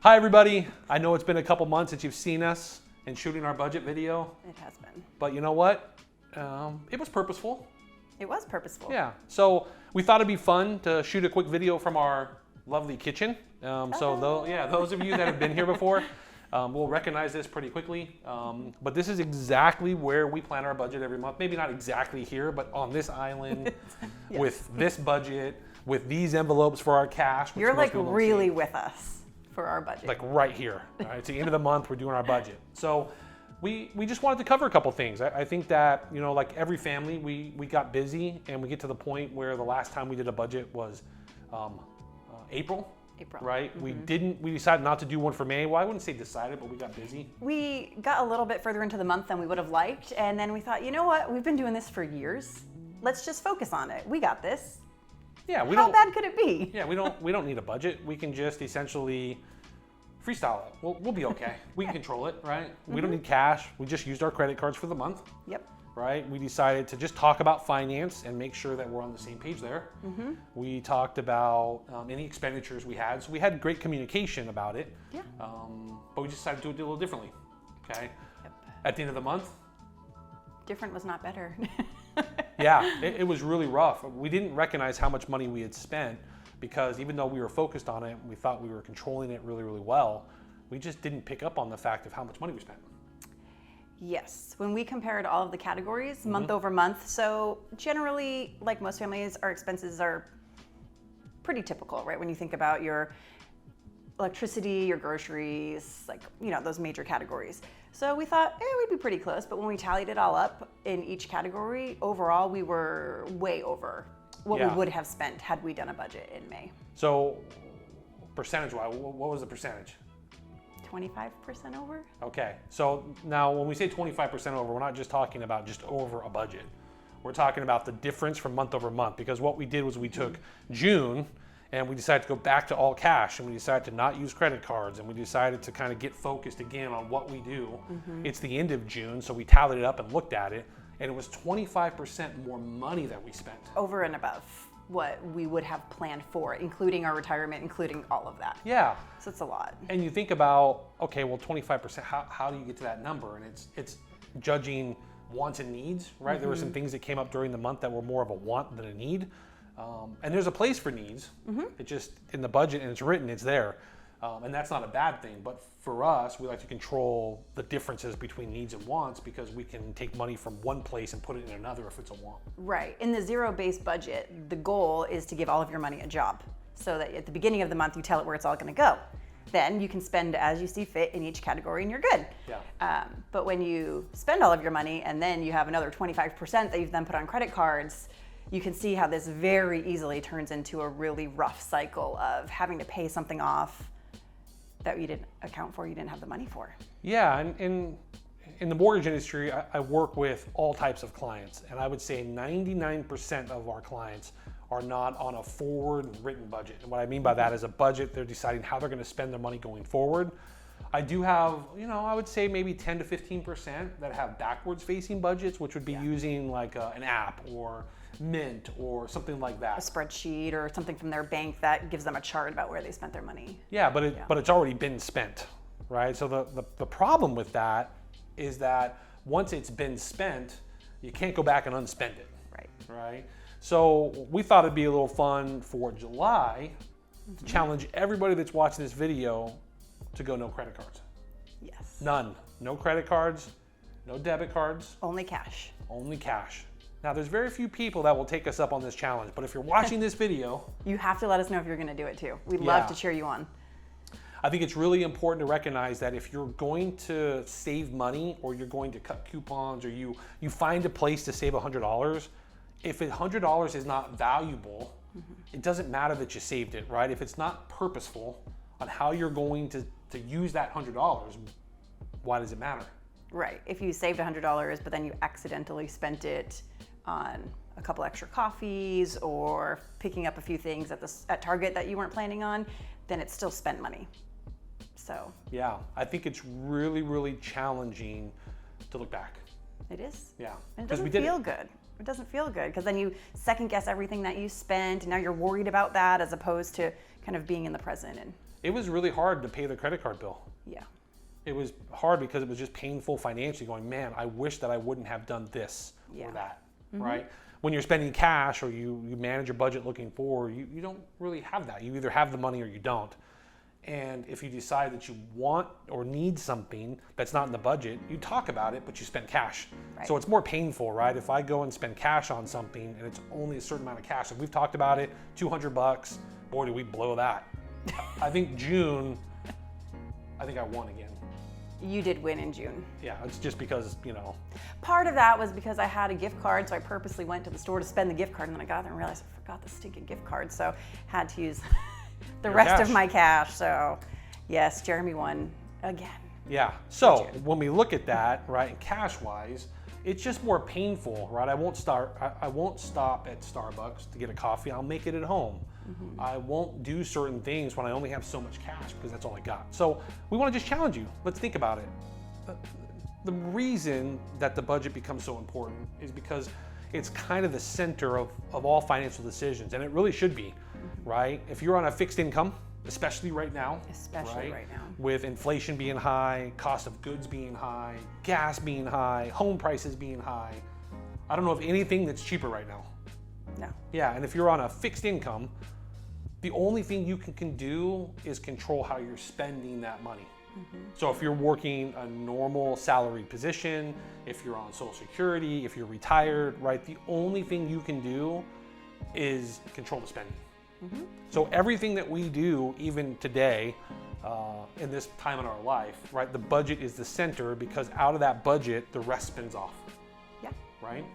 Hi everybody. I know it's been a couple months since you've seen us in shooting our budget video, It has been. but you know what? It was purposeful. It was purposeful. Yeah. So we thought it'd be fun to shoot a quick video from our lovely kitchen. Those of you that have been here before will recognize this pretty quickly. But this is exactly where we plan our budget every month. Maybe not exactly here, but on this island Yes. with this budget, with these envelopes for our cash. which You're most like people don't really see. with us for our budget. Like right here. All right, it's the end of the month, we're doing our budget. So we just wanted to cover a couple things. I think that, you know, like every family, we got busy and we get to the point where the last time we did a budget was April. Right? Mm-hmm. We decided not to do one for May. Well, I wouldn't say decided, but we got busy. We got a little bit further into the month than we would have liked, and then we thought, you know what? We've been doing this for years. Let's just focus on it. We got this. Yeah, How bad could it be? Yeah, we don't need a budget. We can just essentially freestyle it. We'll be okay. We can control it, right? We don't need cash. We just used our credit cards for the month. Yep. Right? We decided to just talk about finance and make sure that we're on the same page there. We talked about any expenditures we had. So we had great communication about it. Yeah. But we decided to do it a little differently. Okay. Yep. At the end of the month, Different was not better. yeah, it was really rough. We didn't recognize how much money we had spent because even though we were focused on it, we thought we were controlling it really, really well. We just didn't pick up on the fact of how much money we spent. Yes, when we compared all of the categories month over month, so generally, like most families, our expenses are pretty typical, right? When you think about your electricity, your groceries, like, you know, those major categories. So we thought, we'd be pretty close, but when we tallied it all up in each category, overall, we were way over what we Yeah. would have spent had we done a budget in May. So percentage-wise, what was the percentage? 25% over? Okay, so now when we say 25% over, we're not just talking about just over a budget. We're talking about the difference from month over month, because what we did was we took June and we decided to go back to all cash, and we decided to not use credit cards, and we decided to kind of get focused again on what we do. It's the end of June, so we tallied it up and looked at it, and it was 25% more money that we spent. Over and above what we would have planned for, including our retirement, including all of that. Yeah. So it's a lot. And you think about, okay, well, 25%, how do you get to that number? And it's judging wants and needs, right? There were some things that came up during the month that were more of a want than a need. And there's a place for needs. It just, in the budget, and it's written, it's there. And that's not a bad thing. But for us, we like to control the differences between needs and wants because we can take money from one place and put it in another if it's a want. Right. In the zero-based budget, the goal is to give all of your money a job so that at the beginning of the month, you tell it where it's all going to go. Then you can spend as you see fit in each category and you're good. Yeah. But when you spend all of your money and then you have another 25% that you've then put on credit cards, you can see how this very easily turns into a really rough cycle of having to pay something off that you didn't account for, you didn't have the money for. Yeah, and in the mortgage industry, I work with all types of clients, and I would say 99% of our clients are not on a forward written budget. And what I mean by that is a budget, they're deciding how they're gonna spend their money going forward. I do have, you know, I would say maybe 10 to 15% that have backwards facing budgets, which would be using like an app or Mint or something like that. A spreadsheet or something from their bank that gives them a chart about where they spent their money. Yeah, but it's already been spent, right? So the problem with that is that once it's been spent, you can't go back and unspend it. Right? So we thought it'd be a little fun for July to challenge everybody that's watching this video to go no credit cards. Yes. None. No credit cards, no debit cards, Only cash. only cash. Now there's very few people that will take us up on this challenge, but if you're watching this video, You have to let us know if you're going to do it too. We'd Yeah. love to cheer you on. I think it's really important to recognize that if you're going to save money or you're going to cut coupons or you find a place to save $100, if $100 is not valuable, it doesn't matter that you saved it, right? If it's not purposeful on how you're going to use that $100, why does it matter? Right. If you saved $100, but then you accidentally spent it on a couple extra coffees or picking up a few things at Target that you weren't planning on, then it's still spent money. So Yeah, I think it's really, really challenging to look back. it is. Yeah. And it 'Cause we doesn't did feel good. it doesn't feel good because then you second guess everything that you spent, and now you're worried about that as opposed to kind of being in the present. And It was really hard to pay the credit card bill. yeah, It was hard because it was just painful financially, going, man, I wish that I wouldn't have done this Yeah. or that, right? When you're spending cash or you manage your budget looking forward, you don't really have that. You either have the money or you don't. And if you decide that you want or need something that's not in the budget, you talk about it, but you spend cash. Right. So it's more painful, right? If I go and spend cash on something and it's only a certain amount of cash, and we've talked about it, $200, boy, do we blow that. I think June, I think I won again. you did win in June. Yeah, it's just because, Part of that was because I had a gift card, so I purposely went to the store to spend the gift card, and then I got there and realized I forgot the stinking gift card, so had to use the Your rest cash. of my cash. So yes, Jeremy won again. yeah. So when we look at that, right, and cash-wise, it's just more painful, right? I won't stop at Starbucks to get a coffee. I'll make it at home. I won't do certain things when I only have so much cash because that's all I got. So we want to just challenge you. Let's think about it. The reason that the budget becomes so important is because it's kind of the center of all financial decisions, and it really should be, right? If you're on a fixed income, especially right now, with inflation being high, cost of goods being high, gas being high, home prices being high, I don't know of anything that's cheaper right now. No. Yeah, and if you're on a fixed income, the only thing you can do is control how you're spending that money. So if you're working a normal salary position, if you're on Social Security, if you're retired, right, the only thing you can do is control the spending. So everything that we do, even today, in this time in our life, right, the budget is the center because out of that budget, the rest spins off. Yeah. Right?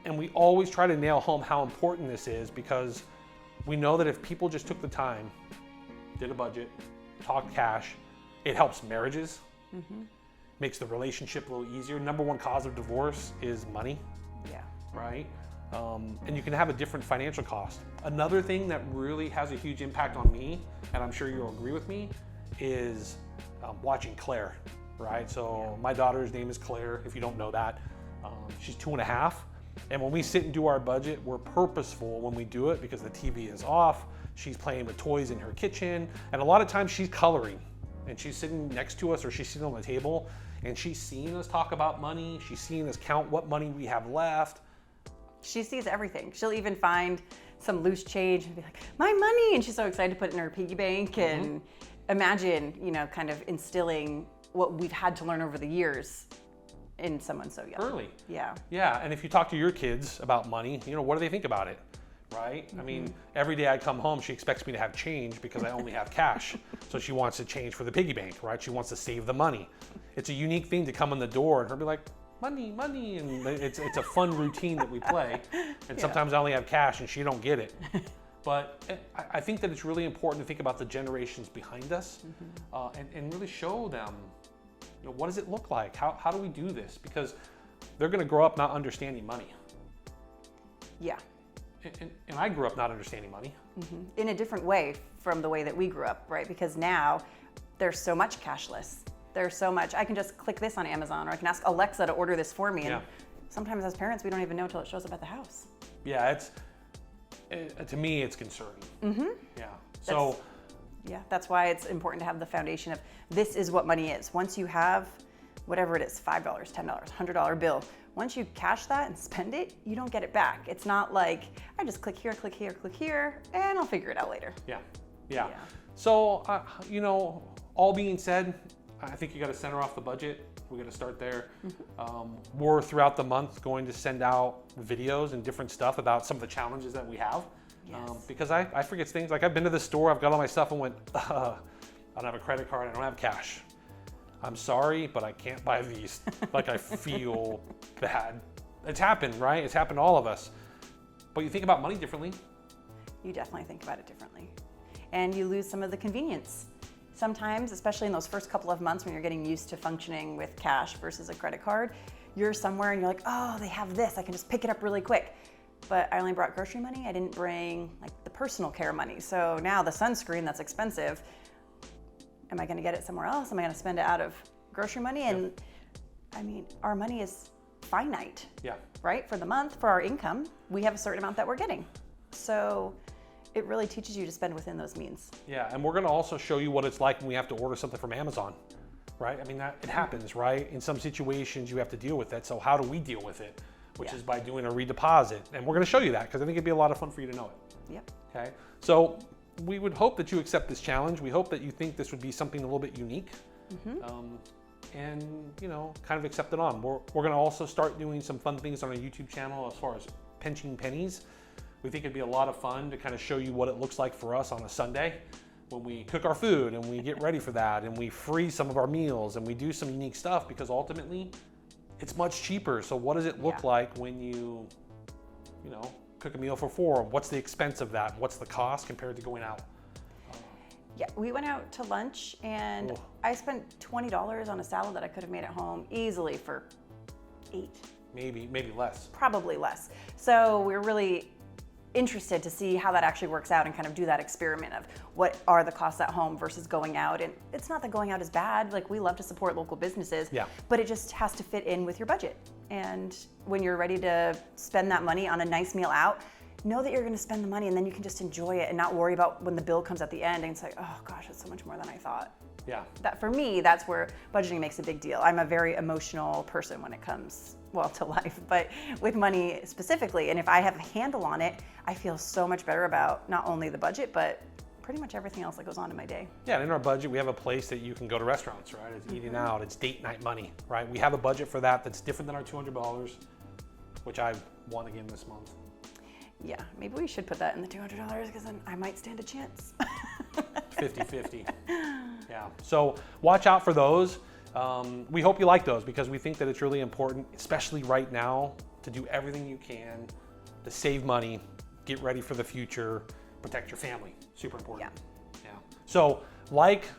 And we always try to nail home how important this is because we know that if people just took the time, did a budget, talked cash, it helps marriages, makes the relationship a little easier. Number one cause of divorce is money, Yeah. right? And you can have a different financial cost. Another thing that really has a huge impact on me, and I'm sure you'll agree with me, is watching Claire, right? So my daughter's name is Claire, if you don't know that. She's 2.5. And when we sit and do our budget, we're purposeful when we do it because the TV is off. She's playing with toys in her kitchen. And a lot of times she's coloring and she's sitting next to us or she's sitting on the table and she's seeing us talk about money. She's seeing us count what money we have left. She sees everything. She'll even find some loose change and be like, my money. And she's so excited to put it in her piggy bank and imagine, kind of instilling what we've had to learn over the years in someone so young. Early. Yeah. Yeah, and if you talk to your kids about money, what do they think about it, right? I mean, every day I come home, she expects me to have change because I only have cash. So she wants to change for the piggy bank, right? She wants to save the money. It's a unique thing to come in the door and her be like, money, money, and it's a fun routine that we play. And sometimes I only have cash and she don't get it. But I think that it's really important to think about the generations behind us and really show them, what does it look like? How do we do this? Because they're going to grow up not understanding money. Yeah. And I grew up not understanding money. In a different way from the way that we grew up, right? Because now there's so much cashless. There's so much. I can just click this on Amazon, or I can ask Alexa to order this for me. And sometimes as parents, we don't even know until it shows up at the house. Yeah, to me, it's concerning. Yeah. So. That's why it's important to have the foundation of this is what money is. Once you have whatever it is, $5, $10, $100 bill, once you cash that and spend it, you don't get it back. It's not like I just click here, click here, click here, and I'll figure it out later. Yeah. So, all being said, I think you got to center off the budget. We got to start there. We're throughout the month going to send out videos and different stuff about some of the challenges that we have. Because I forget things. Like I've been to the store, I've got all my stuff and went, I don't have a credit card, I don't have cash. I'm sorry, but I can't buy these. Like I feel bad. It's happened, right? It's happened to all of us. But you think about money differently. You definitely think about it differently. And you lose some of the convenience. Sometimes, especially in those first couple of months when you're getting used to functioning with cash versus a credit card, you're somewhere and you're like, oh, they have this, I can just pick it up really quick. But I only brought grocery money. I didn't bring the personal care money. So now the sunscreen that's expensive, am I going to get it somewhere else? Am I going to spend it out of grocery money? And I mean, our money is finite, Yeah. right? For the month, for our income, we have a certain amount that we're getting. So it really teaches you to spend within those means. Yeah, and we're going to also show you what it's like when we have to order something from Amazon, right? I mean, it happens, right? In some situations, you have to deal with that. So how do we deal with it? Which Yeah. is by doing a redeposit. And we're going to show you that because I think it'd be a lot of fun for you to know it. Yep. Okay, so we would hope that you accept this challenge. We hope that you think this would be something a little bit unique, and kind of accept it on. We're going to also start doing some fun things on our YouTube channel as far as pinching pennies. We think it'd be a lot of fun to kind of show you what it looks like for us on a Sunday when we cook our food and we get ready for that and we freeze some of our meals and we do some unique stuff, because ultimately it's much cheaper. So what does it look like when you cook a meal for 4? What's the expense of that? What's the cost compared to going out? Yeah, we went out to lunch and I spent $20 on a salad that I could have made at home easily for 8. Maybe less. Probably less. So we're really interested to see how that actually works out and kind of do that experiment of what are the costs at home versus going out. And it's not that going out is bad. Like, we love to support local businesses, but it just has to fit in with your budget. And when you're ready to spend that money on a nice meal out, know that you're going to spend the money, and then you can just enjoy it and not worry about when the bill comes at the end and it's like, oh gosh, it's so much more than I thought. Yeah. That, for me, that's where budgeting makes a big deal. I'm a very emotional person when it comes, well, to life, but with money specifically. And if I have a handle on it, I feel so much better about not only the budget, but pretty much everything else that goes on in my day. Yeah, and in our budget, we have a place that you can go to restaurants, right? It's eating out, it's date night money, right? We have a budget for that that's different than our $200, which I won again this month. Yeah, maybe we should put that in the $200 because then I might stand a chance. 50-50. Yeah, so watch out for those. We hope you like those because we think that it's really important, especially right now, to do everything you can to save money, get ready for the future, protect your family. Super important. Yeah. So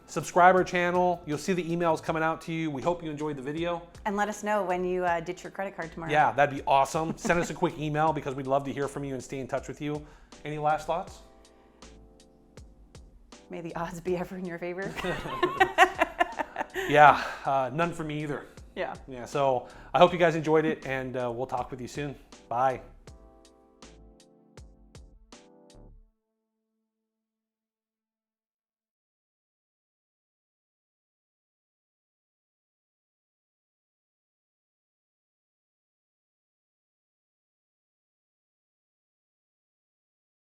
subscribe our channel. You'll see the emails coming out to you. We hope you enjoyed the video. And let us know when you ditch your credit card tomorrow. Yeah, that'd be awesome. Send us a quick email because we'd love to hear from you and stay in touch with you. Any last thoughts? May the odds be ever in your favor. Yeah, none for me either. Yeah. Yeah, so I hope you guys enjoyed it, and we'll talk with you soon. Bye.